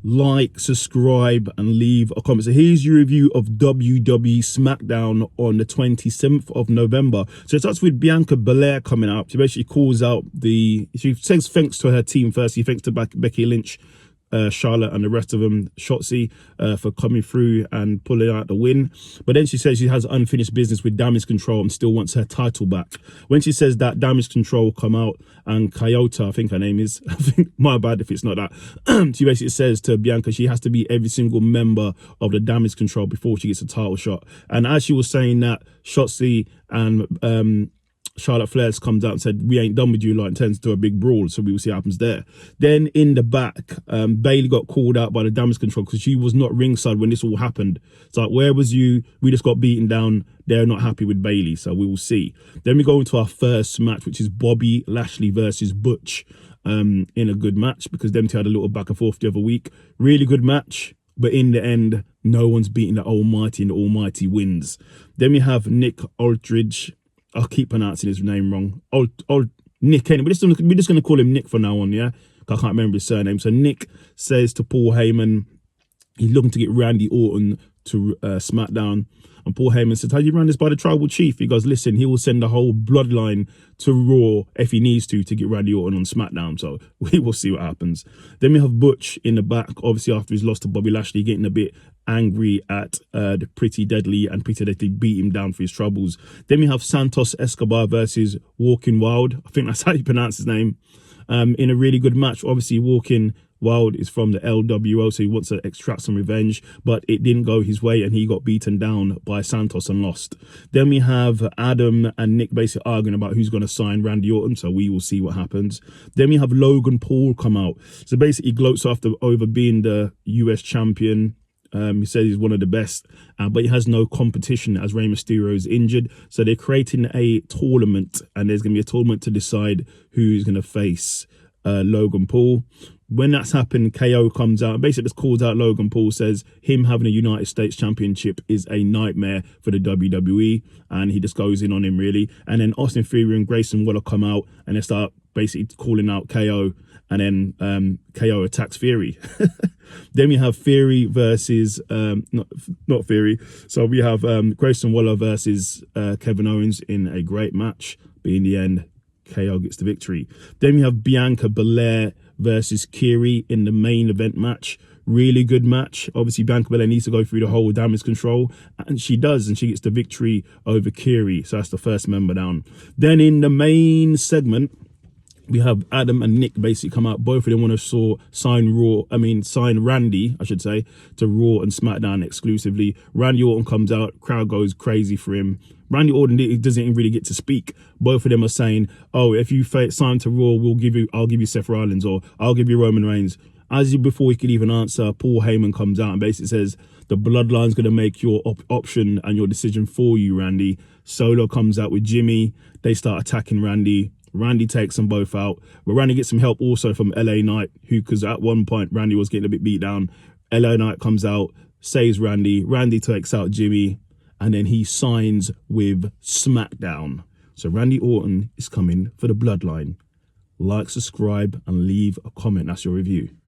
like, subscribe, and leave a comment. So here's your review of WWE SmackDown on the 27th of November. So it starts with Bianca Belair coming out. She basically calls out she says thanks to her team first. She thanks to Becky Lynch, Charlotte, and the rest of them, Shotzi, for coming through and pulling out the win. But then she says she has unfinished business with Damage Control and still wants her title back. When she says that, Damage Control come out, and Kayota, I think her name is, I think, my bad if it's not that, she basically says to Bianca she has to be every single member of the Damage Control before she gets a title shot. And as she was saying that, Shotzi and Charlotte Flair comes out and said, we ain't done with you, like, turns to a big brawl, so we will see what happens there. Then in the back, Bayley got called out by the Damage Control because she was not ringside when this all happened. It's like, where was you? We just got beaten down. They're not happy with Bayley, so we will see. Then we go into our first match, which is Bobby Lashley versus Butch, in a good match because them two had a little back and forth the other week. Really good match, but in the end, no one's beating the Almighty, and the Almighty wins. Then we have Nick Aldridge. I'll keep pronouncing his name wrong. Nick, anyway. We're just going to call him Nick from now on, yeah? I can't remember his surname. So Nick says to Paul Heyman, he's looking to get Randy Orton to SmackDown. And Paul Heyman says, how do you run this by the tribal chief? He goes, listen, he will send the whole bloodline to Raw if he needs to get Randy Orton on SmackDown. So we will see what happens. Then we have Butch in the back, obviously after he's lost to Bobby Lashley, getting a bit angry at the Pretty Deadly, and Pretty Deadly beat him down for his troubles. Then we have Santos Escobar versus Walking Wild. I think that's how you pronounce his name. In a really good match. Obviously, Walking Wild is from the LWO, so he wants to extract some revenge, but it didn't go his way and he got beaten down by Santos and lost. Then we have Adam and Nick basically arguing about who's going to sign Randy Orton, so we will see what happens. Then we have Logan Paul come out. So basically, he gloats over being the US champion. He says he's one of the best, but he has no competition as Rey Mysterio is injured. So they're creating a tournament, and there's going to be a tournament to decide who's going to face Logan Paul. When that's happened, KO comes out and basically just calls out Logan Paul, says him having a United States Championship is a nightmare for the WWE, and he just goes in on him, really. And then Austin Theory and Grayson Waller come out and they start basically calling out KO, and then KO attacks Theory. Then we have Theory versus, not Theory, so we have Grayson Waller versus Kevin Owens in a great match, but in the end, KO gets the victory. Then we have Bianca Belair versus Kiri in the main event match. Really good match. Obviously, Bianca Belair needs to go through the whole Damage Control, and she does, and she gets the victory over Kiri. So that's the first member down. Then in the main segment, we have Adam and Nick basically come out. Both of them want to sign Randy, I should say, to Raw and SmackDown exclusively. Randy Orton comes out, crowd goes crazy for him. Randy Orton doesn't really get to speak. Both of them are saying, oh, if you sign to Raw, I'll give you Seth Rollins, or I'll give you Roman Reigns. Before he could even answer, Paul Heyman comes out and basically says, the bloodline's going to make your option and your decision for you, Randy. Solo comes out with Jimmy. They start attacking Randy. Randy takes them both out, but Randy gets some help also from LA Knight, because at one point Randy was getting a bit beat down. LA Knight comes out, saves Randy. Randy takes out Jimmy, and then he signs with SmackDown. So Randy Orton is coming for the bloodline. Like, subscribe, and leave a comment. That's your review.